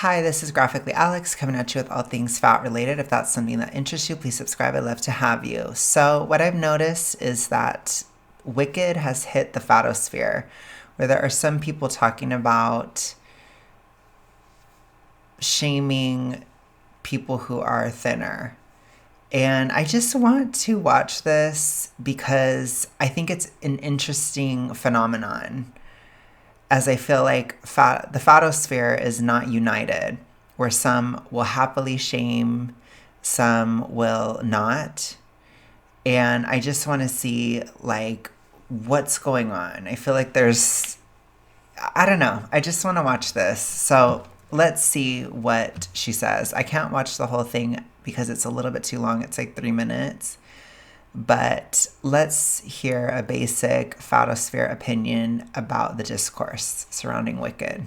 Hi, this is Graphically Alex coming at you with all things fat related. If that's something that interests you, please subscribe. I'd love to have you. So, what I've noticed is that Wicked has hit the Fatosphere, where there are some people talking about shaming people who are thinner. And I just want to watch this because I think it's an interesting phenomenon, as I feel like the Fatosphere is not united, where some will happily shame, some will not. And I just want to see like what's going on. I feel like I don't know. I just want to watch this. So let's see what she says. I can't watch the whole thing because it's a little bit too long. It's like 3 minutes. But let's hear a basic Fatosphere opinion about the discourse surrounding Wicked.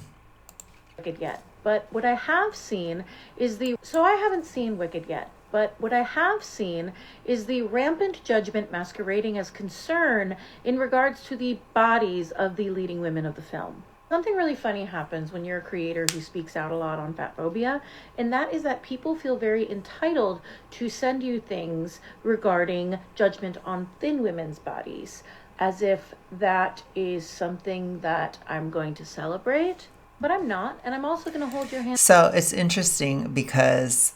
Wicked yet, but what I have seen is I haven't seen Wicked yet, but what I have seen is the rampant judgment masquerading as concern in regards to the bodies of the leading women of the film. Something really funny happens when you're a creator who speaks out a lot on fat phobia, and that is that people feel very entitled to send you things regarding judgment on thin women's bodies, as if that is something that I'm going to celebrate, but I'm not, and I'm also going to hold your hand. So it's interesting because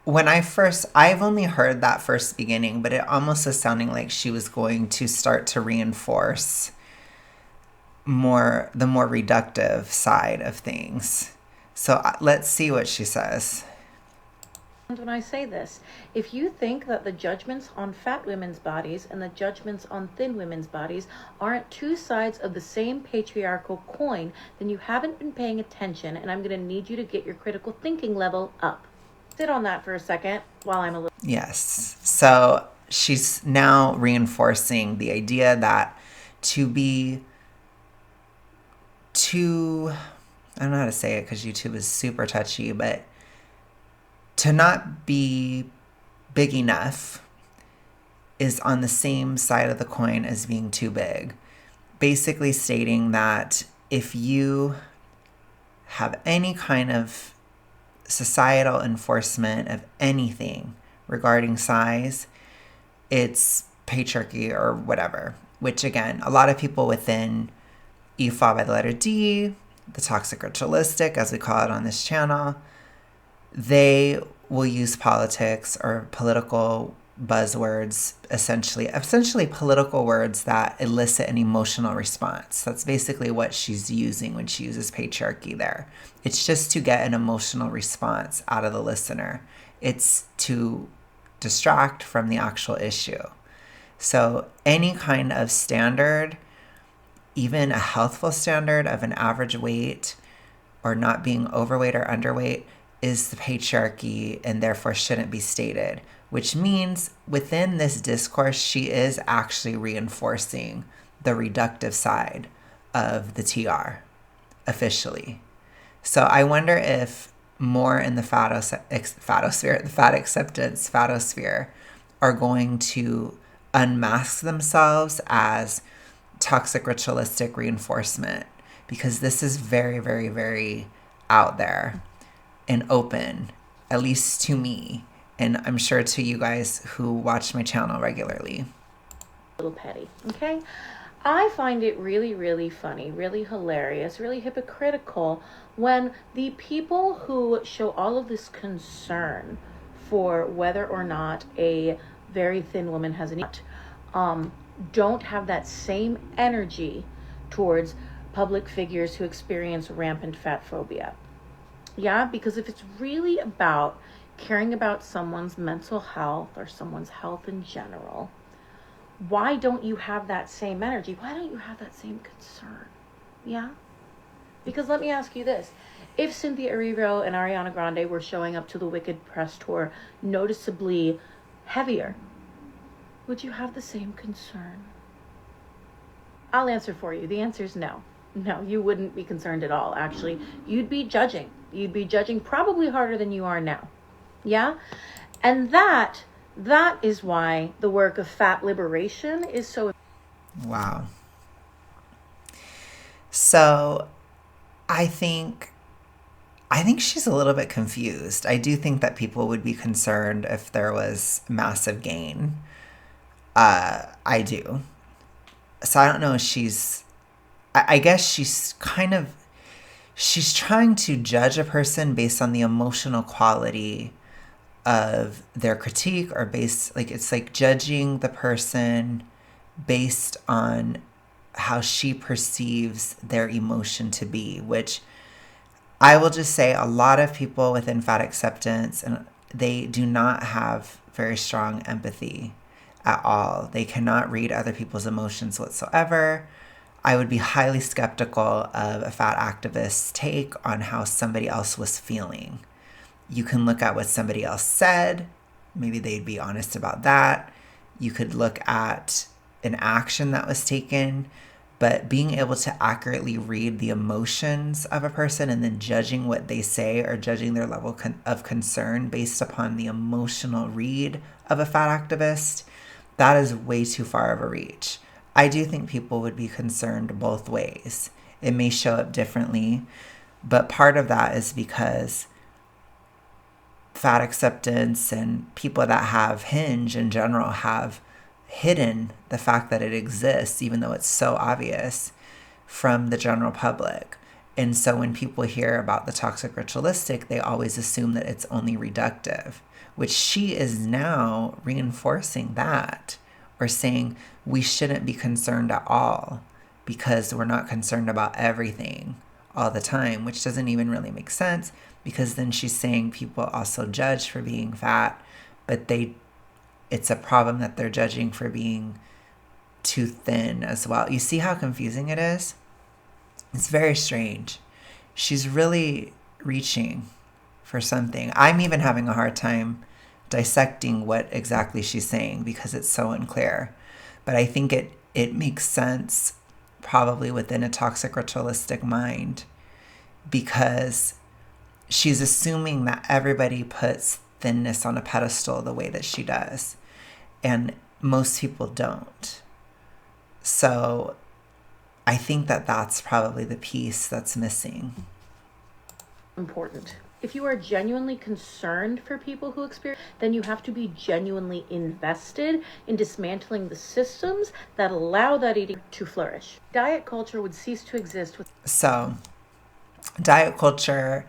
I've only heard that first beginning, but it almost was sounding like she was going to start to reinforce the more reductive side of things. So let's see what she says. And when I say this, if you think that the judgments on fat women's bodies and the judgments on thin women's bodies aren't two sides of the same patriarchal coin, then you haven't been paying attention, and I'm going to need you to get your critical thinking level up. Sit on that for a second while I'm a little... Yes. So she's now reinforcing the idea that I don't know how to say it because YouTube is super touchy, but to not be big enough is on the same side of the coin as being too big. Basically stating that if you have any kind of societal enforcement of anything regarding size, it's patriarchy or whatever, which again, a lot of people within you fall by the letter D, the toxic ritualistic, as we call it on this channel, they will use politics or political buzzwords, essentially political words that elicit an emotional response. That's basically what she's using when she uses patriarchy there. It's just to get an emotional response out of the listener. It's to distract from the actual issue. So any kind of standard, even a healthful standard of an average weight or not being overweight or underweight, is the patriarchy and therefore shouldn't be stated, which means within this discourse, she is actually reinforcing the reductive side of the TR officially. So I wonder if more in the Fatosphere, the fat acceptance Fatosphere, are going to unmask themselves as toxic ritualistic reinforcement, because this is very, very, very out there and open, at least to me, and I'm sure to you guys who watch my channel regularly. A little petty, okay? I find it really, really funny, really hilarious, really hypocritical when the people who show all of this concern for whether or not a very thin woman has a don't have that same energy towards public figures who experience rampant fat phobia. Yeah, because if it's really about caring about someone's mental health or someone's health in general, why don't you have that same energy? Why don't you have that same concern? Yeah? Because let me ask you this. If Cynthia Erivo and Ariana Grande were showing up to the Wicked press tour noticeably heavier, would you have the same concern? I'll answer for you. The answer is no. No, you wouldn't be concerned at all, actually. You'd be judging. You'd be judging probably harder than you are now. Yeah? And that is why the work of fat liberation is so... Wow. So I think I think she's a little bit confused. I do think that people would be concerned if there was massive gain. I do. So I don't know if I guess she's trying to judge a person based on the emotional quality of their critique, or it's like judging the person based on how she perceives their emotion to be, which I will just say a lot of people within fat acceptance, and they do not have very strong empathy at all. They cannot read other people's emotions whatsoever. I would be highly skeptical of a fat activist's take on how somebody else was feeling. You can look at what somebody else said. Maybe they'd be honest about that. You could look at an action that was taken, but being able to accurately read the emotions of a person and then judging what they say, or judging their level of concern based upon the emotional read of a fat activist, that is way too far of a reach. I do think people would be concerned both ways. It may show up differently, but part of that is because fat acceptance and people that have Hinge in general have hidden the fact that it exists, even though it's so obvious, from the general public. And so when people hear about the toxic ritualistic, they always assume that it's only reductive, which she is now reinforcing that, or saying we shouldn't be concerned at all because we're not concerned about everything all the time, which doesn't even really make sense, because then she's saying people also judge for being fat, but it's a problem that they're judging for being too thin as well. You see how confusing it is? It's very strange. She's really reaching for something. I'm even having a hard time dissecting what exactly she's saying because it's so unclear. But I think it makes sense probably within a toxic ritualistic mind, because she's assuming that everybody puts thinness on a pedestal the way that she does. And most people don't. So I think that that's probably the piece that's missing. Important. If you are genuinely concerned for people who experience, then you have to be genuinely invested in dismantling the systems that allow that eating to flourish. Diet culture would cease to exist with. So, diet culture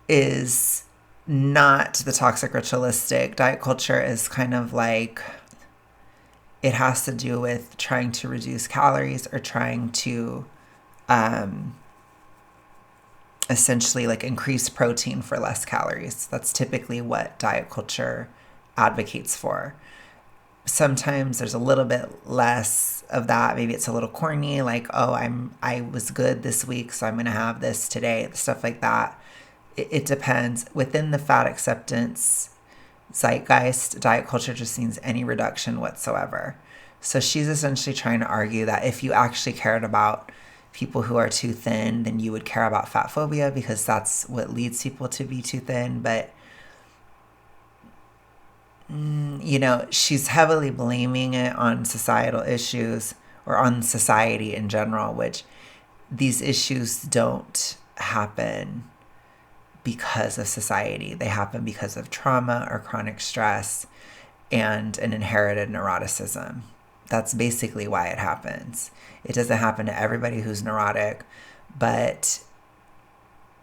is not the toxic ritualistic. Diet culture is kind of like, it has to do with trying to reduce calories, or trying to essentially like increase protein for less calories. That's typically what diet culture advocates for. Sometimes there's a little bit less of that. Maybe it's a little corny, like, oh, I was good this week, so I'm gonna have this today, stuff like that. It depends. Within the fat acceptance zeitgeist, diet culture just means any reduction whatsoever. So she's essentially trying to argue that if you actually cared about people who are too thin, then you would care about fat phobia, because that's what leads people to be too thin. But she's heavily blaming it on societal issues, or on society in general, which these issues don't happen because of society. They happen because of trauma or chronic stress and an inherited neuroticism. That's basically why it happens. It doesn't happen to everybody who's neurotic, but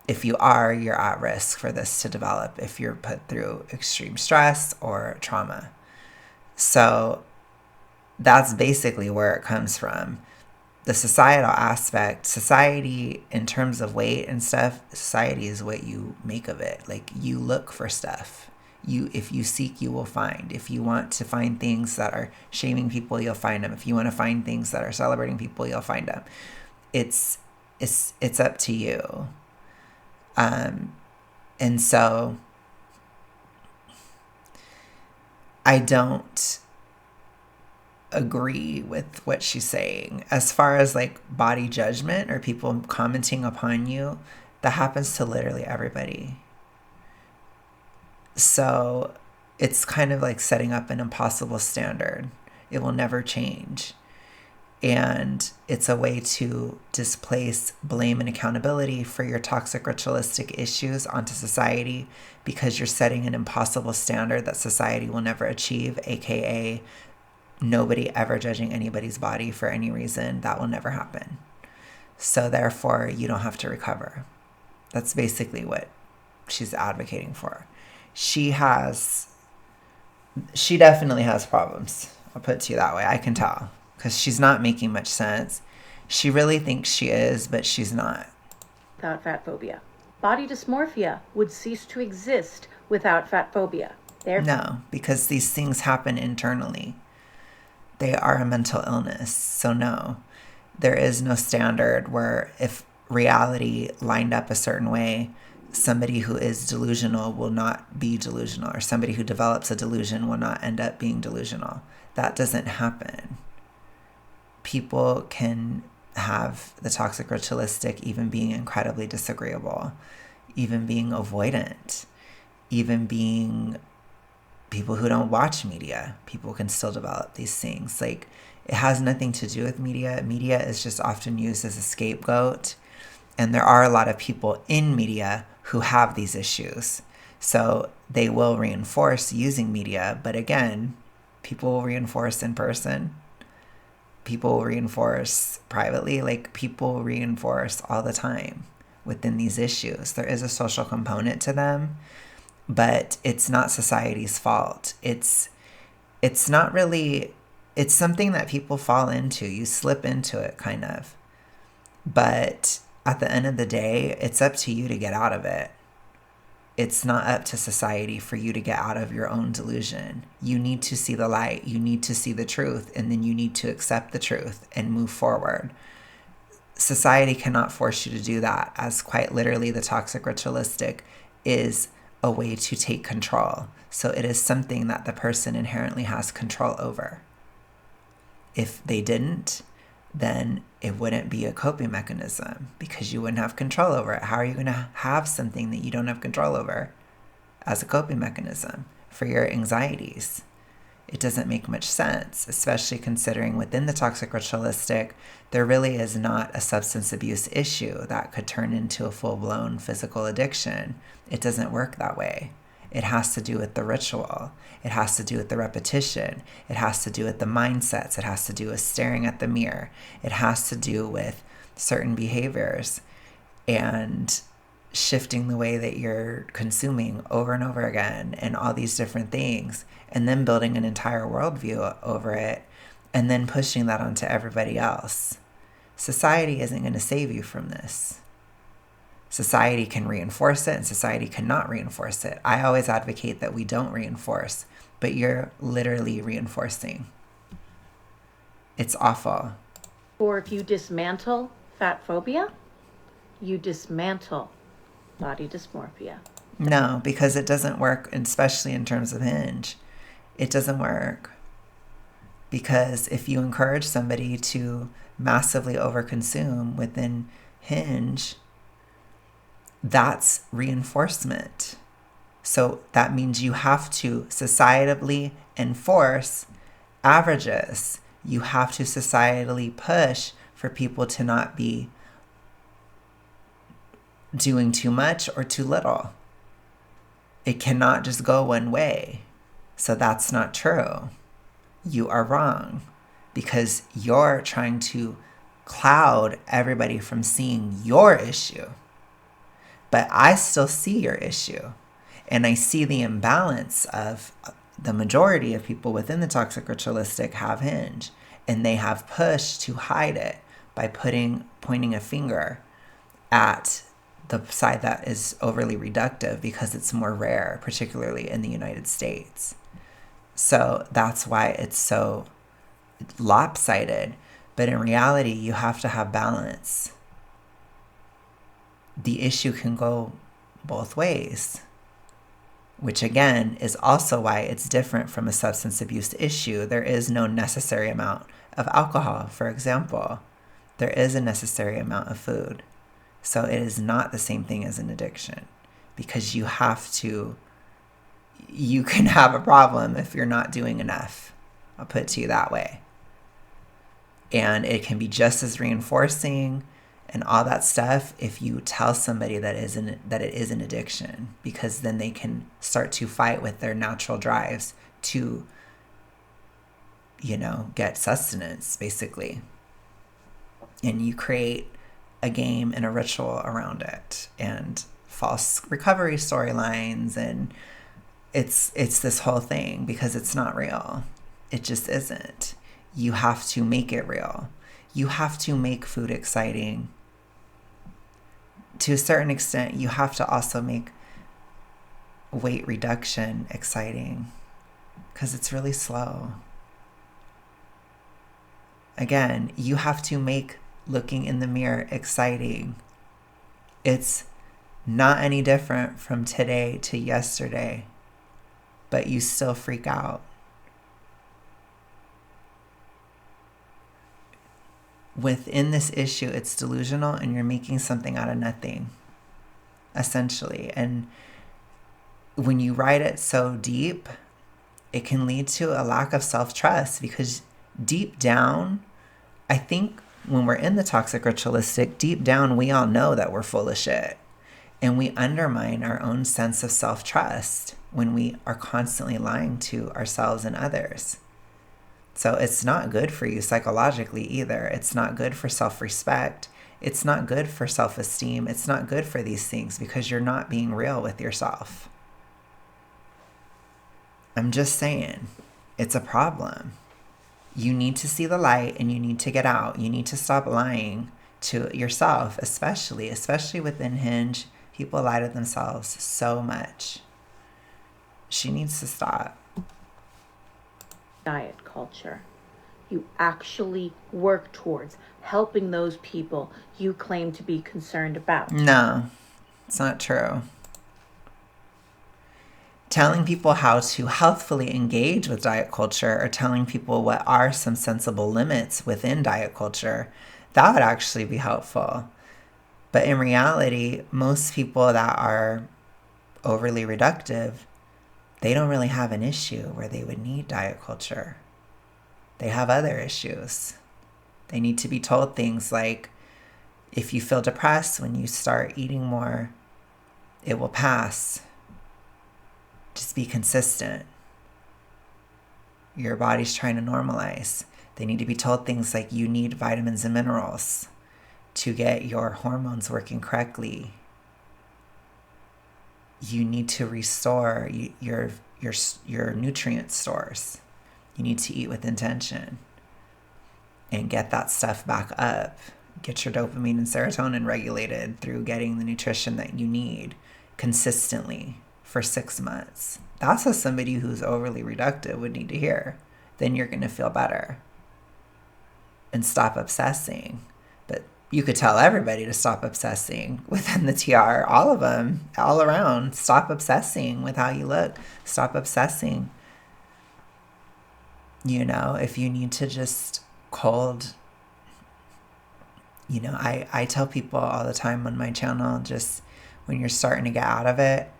if you are, you're at risk for this to develop if you're put through extreme stress or trauma. So that's basically where it comes from. The societal aspect, society in terms of weight and stuff, society is what you make of it. Like, you look for stuff. If you seek, you will find. If you want to find things that are shaming people, you'll find them. If you want to find things that are celebrating people, you'll find them. It's up to you. And so I don't agree with what she's saying. As far as like body judgment or people commenting upon you, that happens to literally everybody. So it's kind of like setting up an impossible standard. It will never change. And it's a way to displace blame and accountability for your toxic ritualistic issues onto society, because you're setting an impossible standard that society will never achieve, aka nobody ever judging anybody's body for any reason. That will never happen. So therefore, you don't have to recover. That's basically what she's advocating for. She definitely has problems. I'll put it to you that way. I can tell, because she's not making much sense. She really thinks she is, but she's not. Without fat phobia. Body dysmorphia would cease to exist without fat phobia. No, because these things happen internally. They are a mental illness. So no, there is no standard where if reality lined up a certain way, somebody who is delusional will not be delusional, or somebody who develops a delusion will not end up being delusional. That doesn't happen. People can have the toxic ritualistic even being incredibly disagreeable, even being avoidant, even being people who don't watch media. People can still develop these things. Like, it has nothing to do with media. Media is just often used as a scapegoat. And there are a lot of people in media who have these issues. So they will reinforce using media. But again, people will reinforce in person. People will reinforce privately. Like, people reinforce all the time within these issues. There is a social component to them, but it's not society's fault. It's not really, it's something that people fall into. You slip into it, kind of. But at the end of the day, it's up to you to get out of it. It's not up to society for you to get out of your own delusion. You need to see the light. You need to see the truth. And then you need to accept the truth and move forward. Society cannot force you to do that, as quite literally the toxic ritualistic is a way to take control. So it is something that the person inherently has control over. If they didn't, then it wouldn't be a coping mechanism, because you wouldn't have control over it. How are you going to have something that you don't have control over as a coping mechanism for your anxieties? It doesn't make much sense, especially considering within the toxic ritualistic, there really is not a substance abuse issue that could turn into a full-blown physical addiction. It doesn't work that way. It has to do with the ritual. It has to do with the repetition. It has to do with the mindsets. It has to do with staring at the mirror. It has to do with certain behaviors and shifting the way that you're consuming over and over again, and all these different things, and then building an entire worldview over it, and then pushing that onto everybody else. Society isn't going to save you from this. Society can reinforce it, and society cannot reinforce it. I always advocate that we don't reinforce, but you're literally reinforcing. It's awful. Or if you dismantle fat phobia, you dismantle body dysmorphia. No, because it doesn't work, especially in terms of Hinge. It doesn't work. Because if you encourage somebody to massively overconsume within Hinge, that's reinforcement. So that means you have to societally enforce averages. You have to societally push for people to not be doing too much or too little. It cannot just go one way. So that's not true. You are wrong, because you're trying to cloud everybody from seeing your issue. But I still see your issue, and I see the imbalance of the majority of people within the toxic ritualistic have Hinge, and they have pushed to hide it by pointing a finger at the side that is overly reductive, because it's more rare, particularly in the United States. So that's why it's so lopsided. But in reality, you have to have balance. The issue can go both ways, which again is also why it's different from a substance abuse issue. There is no necessary amount of alcohol, for example. There is a necessary amount of food. So it is not the same thing as an addiction, because you can have a problem if you're not doing enough. I'll put it to you that way. And it can be just as reinforcing and all that stuff if you tell somebody that it is an addiction, because then they can start to fight with their natural drives to, get sustenance, basically. And you create a game and a ritual around it and false recovery storylines, and it's this whole thing because it's not real. It just isn't. You have to make it real. You have to make food exciting. To a certain extent, you have to also make weight reduction exciting because it's really slow. Again, you have to make looking in the mirror exciting. It's not any different from today to yesterday, but you still freak out. Within this issue, it's delusional and you're making something out of nothing, essentially. And when you write it so deep, it can lead to a lack of self-trust, because deep down, I think when we're in the toxic ritualistic, deep down, we all know that we're full of shit. And we undermine our own sense of self-trust when we are constantly lying to ourselves and others. So it's not good for you psychologically either. It's not good for self-respect. It's not good for self-esteem. It's not good for these things because you're not being real with yourself. I'm just saying, it's a problem. You need to see the light and you need to get out. You need to stop lying to yourself, especially within Hinge. People lie to themselves so much. She needs to stop. Diet culture. You actually work towards helping those people you claim to be concerned about. No, it's not true. Telling people how to healthfully engage with diet culture, or telling people what are some sensible limits within diet culture, that would actually be helpful. But in reality, most people that are overly reductive, they don't really have an issue where they would need diet culture. They have other issues. They need to be told things like, if you feel depressed when you start eating more, it will pass. Just be consistent. Your body's trying to normalize. They need to be told things like, you need vitamins and minerals to get your hormones working correctly. You need to restore your nutrient stores. You need to eat with intention and get that stuff back up. Get your dopamine and serotonin regulated through getting the nutrition that you need consistently for 6 months. That's what somebody who's overly reductive would need to hear. Then you're going to feel better and stop obsessing. But you could tell everybody to stop obsessing within the TR, all of them, all around. Stop obsessing with how you look. Stop obsessing. If you need to just cold, I tell people all the time on my channel, just when you're starting to get out of it,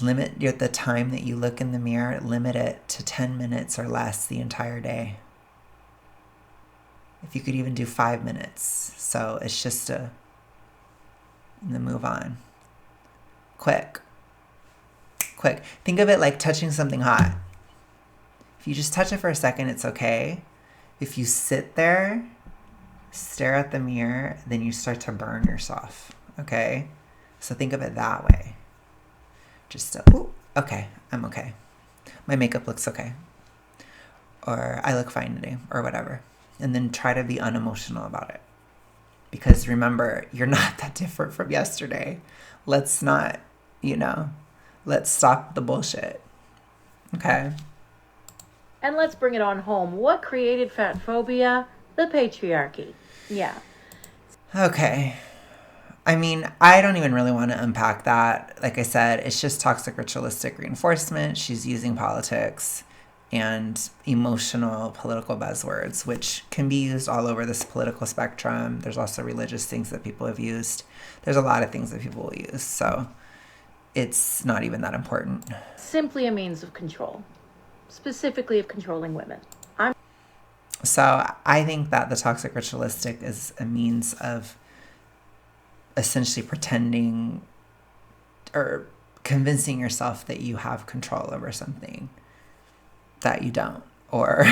limit the time that you look in the mirror, limit it to 10 minutes or less the entire day. If you could even do 5 minutes. So it's just move on. Quick. Think of it like touching something hot. If you just touch it for a second, it's okay. If you sit there, stare at the mirror, then you start to burn yourself. Okay? So think of it that way. Just, okay, I'm okay. My makeup looks okay. Or I look fine today, or whatever. And then try to be unemotional about it. Because remember, you're not that different from yesterday. Let's not, let's stop the bullshit. Okay? And let's bring it on home. What created fat phobia? The patriarchy. Yeah. Okay. I mean, I don't even really want to unpack that. Like I said, it's just toxic ritualistic reinforcement. She's using politics and emotional political buzzwords, which can be used all over this political spectrum. There's also religious things that people have used. There's a lot of things that people will use. So it's not even that important. Simply a means of control, specifically of controlling women. So I think that the toxic ritualistic is a means of essentially pretending or convincing yourself that you have control over something that you don't, or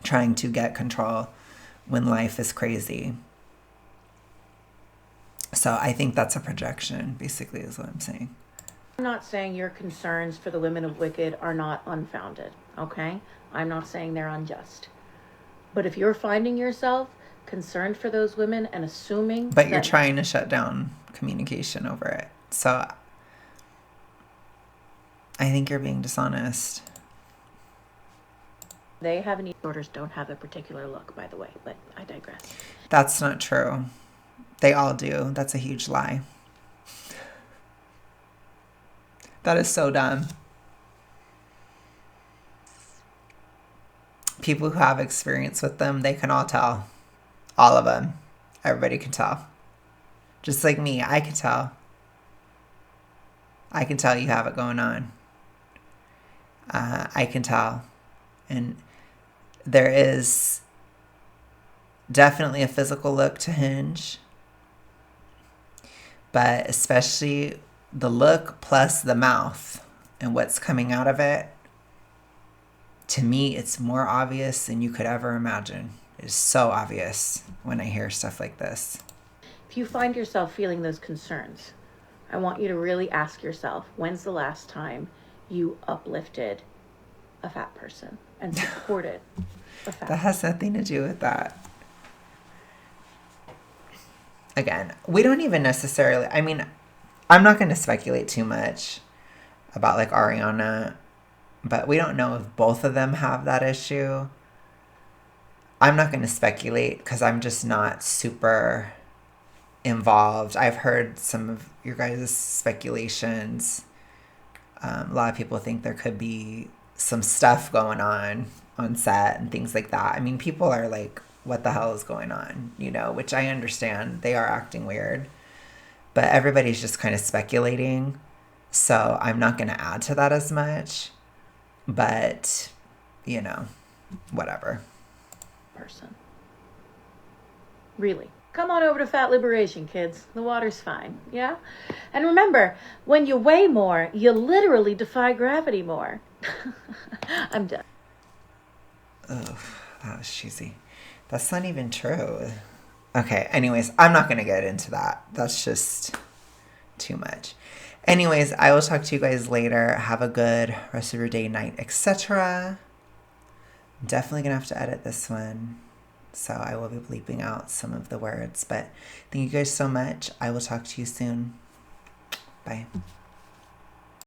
trying to get control when life is crazy. So I think that's a projection, basically, is what I'm saying. I'm not saying your concerns for the women of Wicked are not unfounded, okay? I'm not saying they're unjust. But if you're finding yourself concerned for those women and assuming But you're trying to shut down communication over it. So I think you're being dishonest. They have any disorders don't have a particular look, by the way, but I digress. That's not true. They all do. That's a huge lie. That is so dumb. People who have experience with them, they can all tell. All of them. Everybody can tell. Just like me, I can tell. I can tell you have it going on. I can tell. And there is definitely a physical look to Hinge. But especially the look plus the mouth and what's coming out of it, to me, it's more obvious than you could ever imagine. It's so obvious when I hear stuff like this. If you find yourself feeling those concerns, I want you to really ask yourself, when's the last time you uplifted a fat person and supported a fat person? That has nothing to do with that. Again, we don't even necessarily, I mean, I'm not going to speculate too much about like Ariana, but we don't know if both of them have that issue. I'm not going to speculate because I'm just not super involved. I've heard some of your guys' speculations. A lot of people think there could be some stuff going on set and things like that. I mean, people are like, what the hell is going on? You know, which I understand. They are acting weird. But everybody's just kind of speculating. So I'm not going to add to that as much. But, you know, whatever. Person. Really. Come on over to Fat Liberation, kids. The water's fine, yeah? And remember, when you weigh more, you literally defy gravity more. I'm done. Oh, that was cheesy. That's not even true. Okay, anyways, I'm not going to get into that. That's just too much. Anyways, I will talk to you guys later. Have a good rest of your day, night, etc. I'm definitely going to have to edit this one. So I will be bleeping out some of the words. But thank you guys so much. I will talk to you soon. Bye.